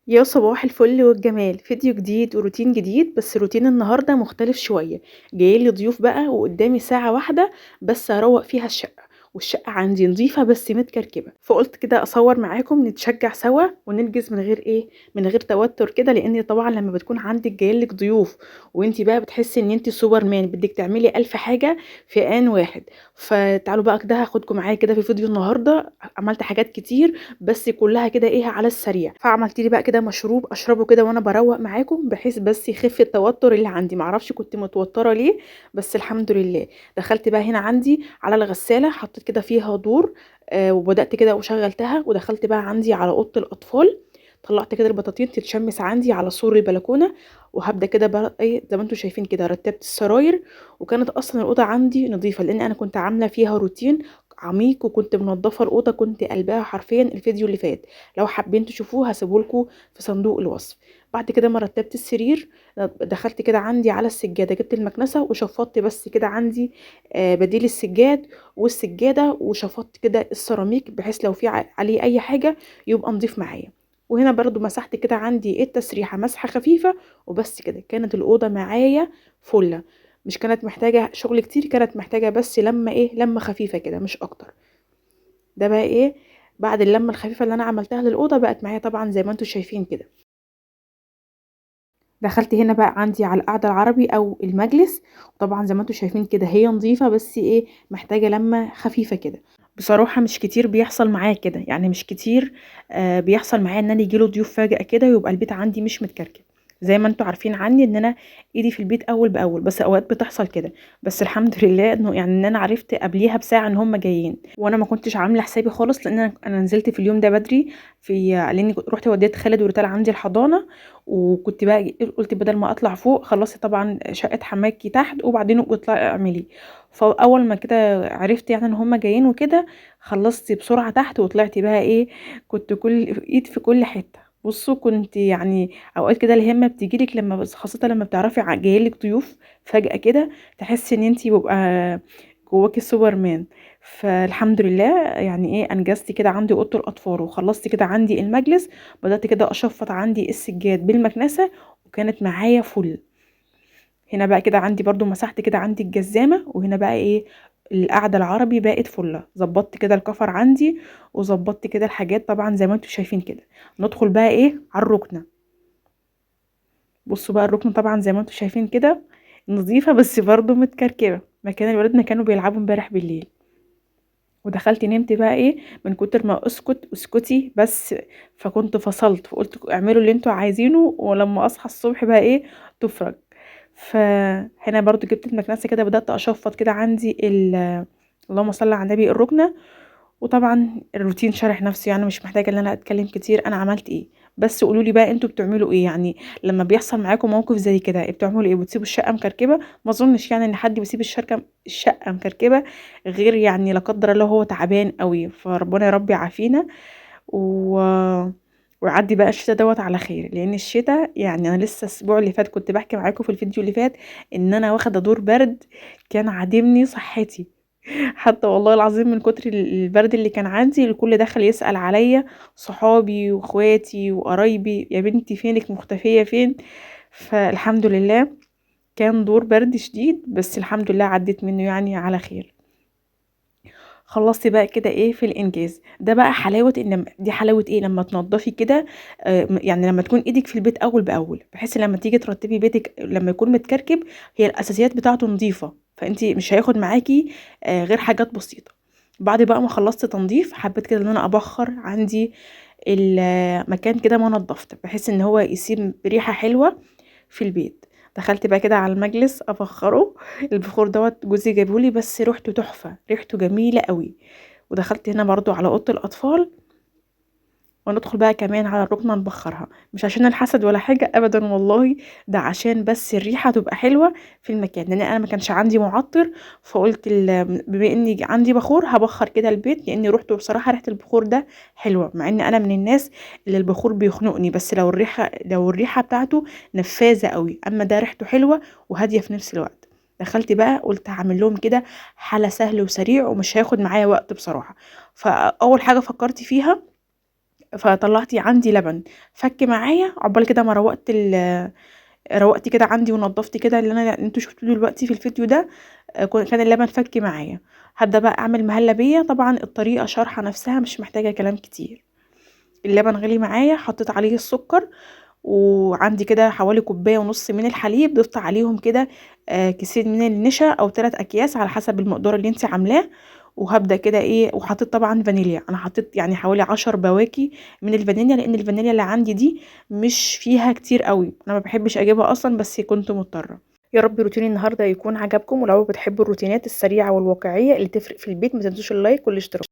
يا صباح الفل والجمال، فيديو جديد وروتين جديد. بس روتين النهارده مختلف شوية. جايلي ضيوف بقى وقدامي ساعة واحدة بس اروق فيها الشقة، والشقة عندي نظيفة بس متكركبة، فقلت كده اصور معاكم نتشجع سوا وننجز من غير ايه، من غير توتر كده. لان طبعا لما بتكون عندك جايلك ضيوف وانتي بقى بتحسي ان انتي سوبر مان، بدك تعملي الف حاجة في آن واحد. فتعالوا بقى كده هاخدكم معايا كده في فيديو النهارده. عملت حاجات كتير بس كلها كده ايه على السريع. فعملت لي بقى كده مشروب اشربه كده وانا بروق معاكم، بحيث بس يخف التوتر اللي عندي. معرفش كنت متوتره ليه، بس الحمد لله. دخلت بقى هنا عندي على الغساله، حطيت كده فيها دور، وبدات كده وشغلتها. ودخلت بقى عندي على اوضه الاطفال، طلعت كده البطاطين تتشمس عندي على سور البلكونه. وهبدا كده بقى ايه زي ما انتم شايفين كده رتبت السراير. وكانت اصلا الاوضه عندي نظيفه لان انا كنت عامله فيها روتين عميق، وكنت منضفه الاوضه، كنت قلبها حرفيا الفيديو اللي فات. لو حابين تشوفوه هسيبهولكوا في صندوق الوصف. بعد كده ما رتبت السرير، دخلت كده عندي على السجاده، جبت المكنسه وشفطت بس كده عندي بديل السجاد والسجاده، وشفطت كده السيراميك بحيث لو في عليه اي حاجه يبقى نضيف معايا. وهنا برضو مسحت كده عندي التسريحه مسحه خفيفه. وبس كده كانت الاوضه معايا فله. مش كانت محتاجه شغل كتير، كانت محتاجه بس لما ايه، لما خفيفه كده مش اكتر. ده بقى ايه، بعد اللمه الخفيفه اللي انا عملتها للاوضه بقت معايا طبعا زي ما انتم شايفين كده. دخلت هنا بقى عندي على القعده العربي او المجلس. طبعا زي ما انتم شايفين كده هي نظيفه بس ايه، محتاجه لمه خفيفه كده. بصراحه مش كتير بيحصل معايا كده، يعني مش كتير بيحصل معايا ان انا يجيله ضيوف فجاه كده ويبقى البيت عندي مش متكركب. زي ما انتم عارفين عني ان انا ايدي في البيت اول باول، بس اوقات بتحصل كده. بس الحمد لله انه يعني ان انا عرفت قبليها بساعه ان هم جايين، وانا ما كنتش عامله حسابي خالص لان انا نزلت في اليوم ده بدري. لاني رحت وديت خالد وريتال عندي الحضانه. وكنت بقى قلت بدل ما اطلع فوق خلصت طبعا شقه حماكي تحت وبعدين اطلعي اعملي. فاول ما كده عرفت يعني ان هم جايين وكده، خلصت بسرعه تحت وطلعت بقى ايه. كنت كل ايد في كل حته. بصوا كنت يعني اوقات كده الهمه بتجيلك لما خاصه لما بتعرفي جايلك ضيوف فجاه كده، تحسي ان انتي بيبقى جواكي سوبرمان. فالحمد لله يعني ايه انجزت كده عندي اوضه الاطفال وخلصت كده عندي المجلس. بدأت كده أشفط عندي السجاد بالمكنسة وكانت معايا فل. هنا بقى كده عندي برضو مسحت كده عندي الجزامة، وهنا بقى ايه القعدة العربي بقت فلة. ظبطت كده الكفر عندي وظبطت كده الحاجات طبعا زي ما انتم شايفين كده. ندخل بقى ايه على الركنة. بصوا بقى الركنة طبعا زي ما انتم شايفين كده نظيفة بس برضو متكركبة مكان الولاد ما كانوا بيلعبوا امبارح بالليل. ودخلت نمت بقى ايه من كتر ما اسكتي بس. فكنت فصلت فقلت اعملوا اللي انتوا عايزينه ولما اصحى الصبح بقى ايه تفرج. فهنا برضو جبت المكنسه كده بدات اشفط كده عندي اللهم صل على النبي الركنه. وطبعا الروتين شرح نفسه، يعني مش محتاجه ان انا اتكلم كتير انا عملت ايه. بس قولوا لي بقى انتوا بتعملوا ايه، يعني لما بيحصل معاكم موقف زي كده بتعملوا ايه؟ بتسيبوا الشقه مكركبه؟ ما اظنش يعني ان حد بيسيب الشقه مكركبه، غير يعني لا قدر الله هو تعبان قوي. فربنا يا رب يعافينا و... ويعدي بقى الشتاء دوت على خير. لان الشتاء يعني انا لسه الاسبوع اللي فات كنت بحكي معاكم في الفيديو اللي فات ان انا واخده دور برد كان عادمني صحتي. حتى والله العظيم من كتر البرد اللي كان عندي الكل دخل يسأل عليا، صحابي واخواتي وقرايبي، يا بنتي فينك مختفية فين؟ فالحمد لله كان دور برد شديد بس الحمد لله عديت منه يعني على خير. خلصتي بقى كده ايه في الانجاز ده بقى حلاوه ان دي حلاوه ايه لما تنضفي كده. يعني لما تكون ايدك في البيت اول باول، بحيث لما تيجي ترتبي بيتك لما يكون متكركب هي الاساسيات بتاعته نظيفه، فانت مش هياخد معاكي غير حاجات بسيطه. بعد بقى ما خلصت تنظيف حبيت كده ان انا ابخر عندي المكان كده ما نضفت، بحيث ان هو يسيب ريحه حلوه في البيت. دخلت بقى كده على المجلس افخره. البخور دوت جوزي جابهولي بس ريحته تحفه، ريحته جميله قوي. ودخلت هنا برضو على اوضه الاطفال، وندخل بقى كمان على الركنه نبخرها. مش عشان الحسد ولا حاجه ابدا والله، ده عشان بس الريحه تبقى حلوه في المكان. لان انا ما كانش عندي معطر، فقلت بما اني عندي بخور هبخر كده البيت، لان ريحته بصراحه ريحه البخور ده حلوه. مع ان انا من الناس اللي البخور بيخنقني، بس لو الريحه بتاعته نفاذه قوي، اما ده ريحته حلوه وهاديه في نفس الوقت. دخلت بقى قلت هعمل لهم كده حاله سهل وسريع ومش هياخد معايا وقت بصراحه. فاول حاجه فكرت فيها فطلعتي عندي لبن فك معايا عقبال كده ما روقتي كده عندي ونضفتي كده اللي انتوا شفتوه دلوقتي في الفيديو ده. كان اللبن فك معايا. هبدا بقى اعمل مهلبيه. طبعا الطريقه شارحه نفسها مش محتاجه كلام كتير. اللبن غلي معايا، حطيت عليه السكر، وعندي كده حوالي كوبايه ونص من الحليب، ضفت عليهم كده كيسين من النشا او 3 اكياس على حسب المقدار اللي انت عاملاه. وهبدا كده ايه، وحطيت طبعا فانيليا. انا حطيت يعني حوالي 10 بواكي من الفانيليا، لان الفانيليا اللي عندي دي مش فيها كتير قوي، انا ما بحبش اجيبها اصلا بس كنت مضطره. يا رب روتيني النهارده يكون عجبكم، ولو بتحبوا الروتينات السريعه والواقعيه اللي تفرق في البيت ما تنسوش اللايك والاشتراك.